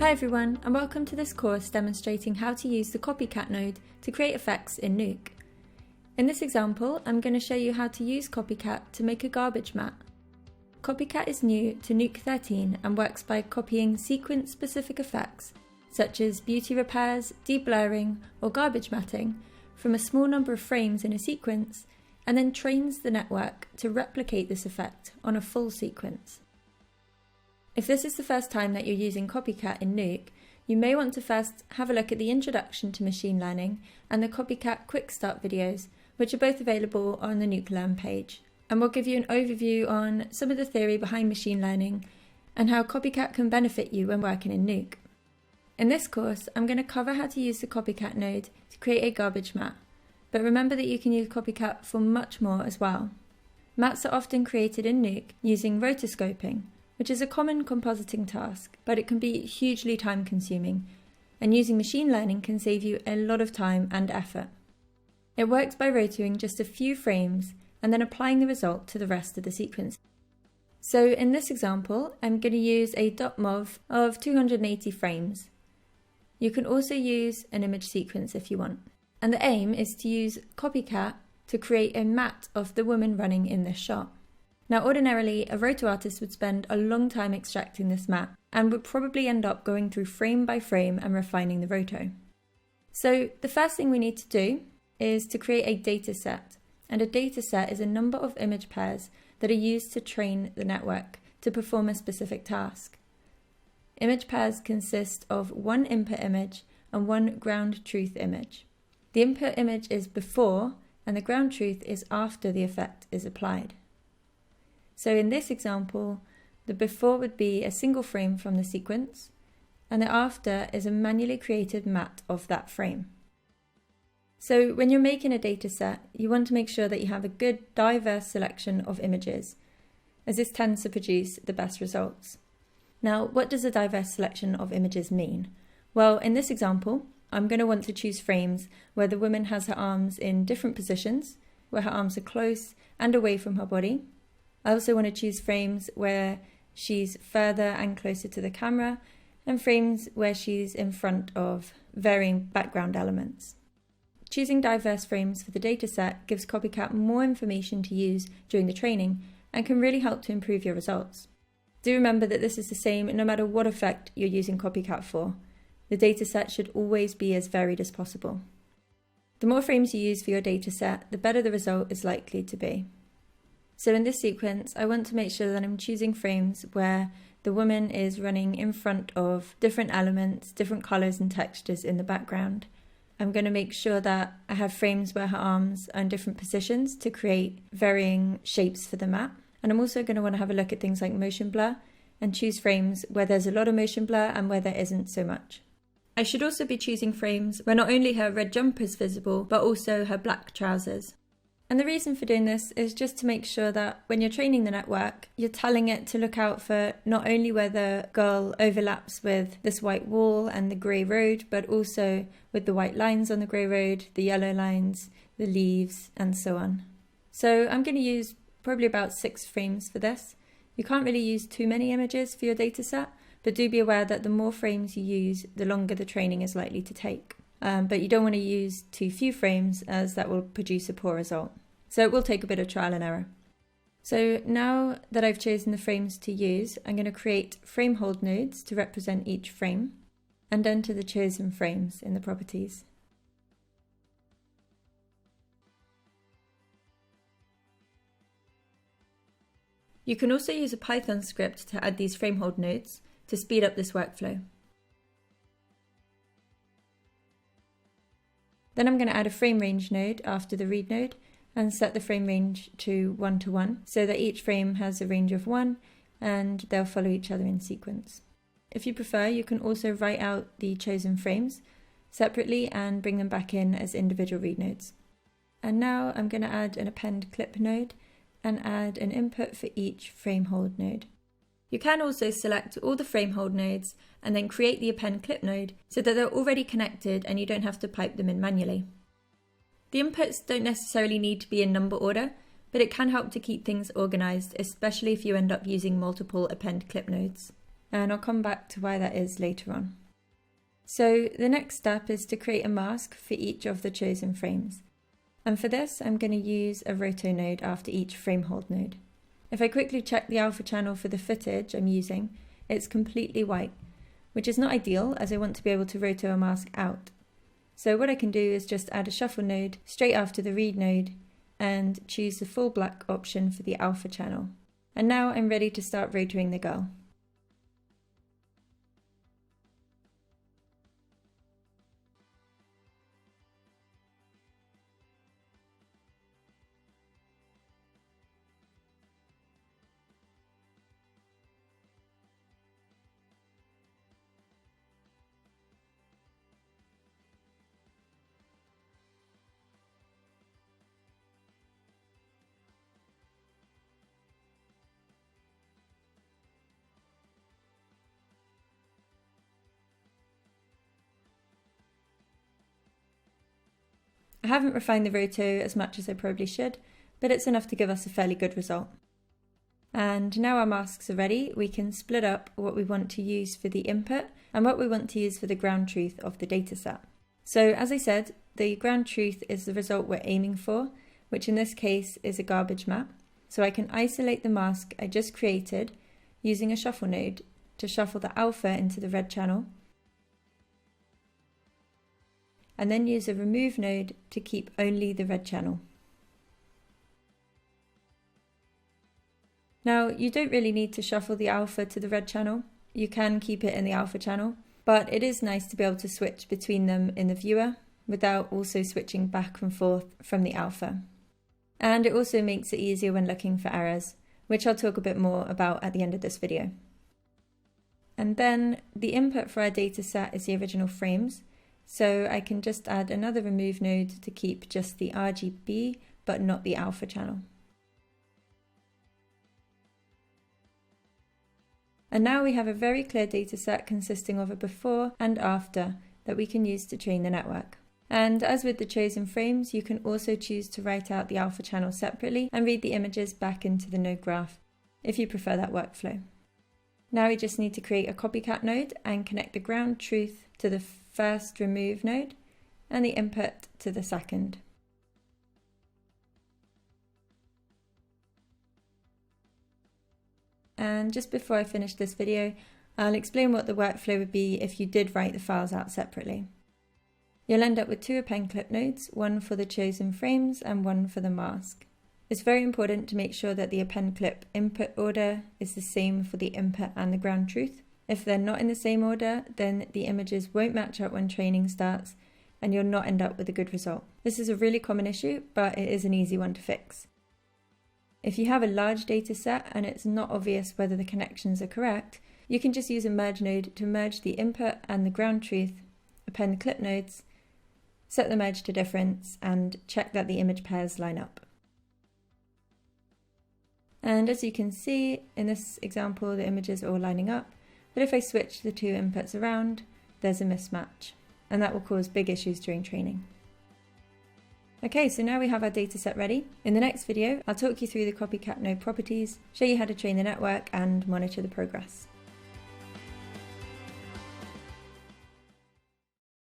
Hi everyone, and welcome to this course demonstrating how to use the CopyCat node to create effects in Nuke. In this example, I'm going to show you how to use CopyCat to make a garbage mat. CopyCat is new to Nuke 13 and works by copying sequence-specific effects, such as beauty repairs, deblurring, or garbage matting, from a small number of frames in a sequence, and then trains the network to replicate this effect on a full sequence. If this is the first time that you're using CopyCat in Nuke, you may want to first have a look at the Introduction to Machine Learning and the CopyCat Quick Start videos, which are both available on the Nuke Learn page. And we'll give you an overview on some of the theory behind machine learning and how CopyCat can benefit you when working in Nuke. In this course, I'm going to cover how to use the CopyCat node to create a garbage mat, but remember that you can use CopyCat for much more as well. Mats are often created in Nuke using rotoscoping, which is a common compositing task, but it can be hugely time-consuming, and using machine learning can save you a lot of time and effort. It works by rotoing just a few frames and then applying the result to the rest of the sequence. So in this example, I'm going to use a .mov of 280 frames. You can also use an image sequence if you want. And the aim is to use CopyCat to create a mat of the woman running in this shot. Now, ordinarily, a roto artist would spend a long time extracting this mat and would probably end up going through frame by frame and refining the roto. So the first thing we need to do is to create a data set. And a data set is a number of image pairs that are used to train the network to perform a specific task. Image pairs consist of one input image and one ground truth image. The input image is before and the ground truth is after the effect is applied. So in this example, the before would be a single frame from the sequence, and the after is a manually created mat of that frame. So when you're making a data set, you want to make sure that you have a good diverse selection of images, as this tends to produce the best results. Now, what does a diverse selection of images mean? Well, in this example, I'm going to want to choose frames where the woman has her arms in different positions, where her arms are close and away from her body. I also want to choose frames where she's further and closer to the camera, and frames where she's in front of varying background elements. Choosing diverse frames for the dataset gives CopyCat more information to use during the training and can really help to improve your results. Do remember that this is the same no matter what effect you're using CopyCat for. The dataset should always be as varied as possible. The more frames you use for your dataset, the better the result is likely to be. So in this sequence, I want to make sure that I'm choosing frames where the woman is running in front of different elements, different colours and textures in the background. I'm going to make sure that I have frames where her arms are in different positions to create varying shapes for the mat. And I'm also going to want to have a look at things like motion blur and choose frames where there's a lot of motion blur and where there isn't so much. I should also be choosing frames where not only her red jumper is visible, but also her black trousers. And the reason for doing this is just to make sure that when you're training the network, you're telling it to look out for not only where the girl overlaps with this white wall and the grey road, but also with the white lines on the grey road, the yellow lines, the leaves, and so on. So I'm going to use probably about 6 frames for this. You can't really use too many images for your dataset, but do be aware that the more frames you use, the longer the training is likely to take. But you don't want to use too few frames, as that will produce a poor result. So it will take a bit of trial and error. So now that I've chosen the frames to use, I'm going to create frame hold nodes to represent each frame and enter the chosen frames in the properties. You can also use a Python script to add these frame hold nodes to speed up this workflow. Then I'm going to add a frame range node after the read node and set the frame range to 1 to 1 so that each frame has a range of 1 and they'll follow each other in sequence. If you prefer, you can also write out the chosen frames separately and bring them back in as individual read nodes. And now I'm going to add an append clip node and add an input for each frame hold node. You can also select all the frame hold nodes and then create the append clip node so that they're already connected and you don't have to pipe them in manually. The inputs don't necessarily need to be in number order, but it can help to keep things organized, especially if you end up using multiple append clip nodes. and I'll come back to why that is later on. So the next step is to create a mask for each of the chosen frames. And for this, I'm going to use a roto node after each frame hold node. If I quickly check the alpha channel for the footage I'm using, it's completely white, which is not ideal as I want to be able to roto a mask out. So what I can do is just add a shuffle node straight after the read node and choose the full black option for the alpha channel. And now I'm ready to start rotoing the girl. I haven't refined the roto as much as I probably should, but it's enough to give us a fairly good result. And now our masks are ready, we can split up what we want to use for the input and what we want to use for the ground truth of the dataset. So as I said, the ground truth is the result we're aiming for, which in this case is a garbage map. So I can isolate the mask I just created using a shuffle node to shuffle the alpha into the red channel, and then use a remove node to keep only the red channel. Now, you don't really need to shuffle the alpha to the red channel. You can keep it in the alpha channel, but it is nice to be able to switch between them in the viewer without also switching back and forth from the alpha. And it also makes it easier when looking for errors, which I'll talk a bit more about at the end of this video. And then the input for our dataset is the original frames. So I can just add another remove node to keep just the RGB, but not the alpha channel. And now we have a very clear dataset consisting of a before and after that we can use to train the network. And as with the chosen frames, you can also choose to write out the alpha channel separately and read the images back into the node graph, if you prefer that workflow. Now we just need to create a CopyCat node and connect the ground truth to the first remove node and the input to the second. And just before I finish this video, I'll explain what the workflow would be if you did write the files out separately. You'll end up with two append clip nodes, one for the chosen frames and one for the mask. It's very important to make sure that the append clip input order is the same for the input and the ground truth. If they're not in the same order, then the images won't match up when training starts and you'll not end up with a good result. This is a really common issue, but it is an easy one to fix. If you have a large data set and it's not obvious whether the connections are correct, you can just use a merge node to merge the input and the ground truth, append clip nodes, set the merge to difference, and check that the image pairs line up. And as you can see, in this example, the images are all lining up. But if I switch the two inputs around, there's a mismatch, and that will cause big issues during training. Okay, so now we have our dataset ready. In the next video, I'll talk you through the CopyCat node properties, show you how to train the network, and monitor the progress.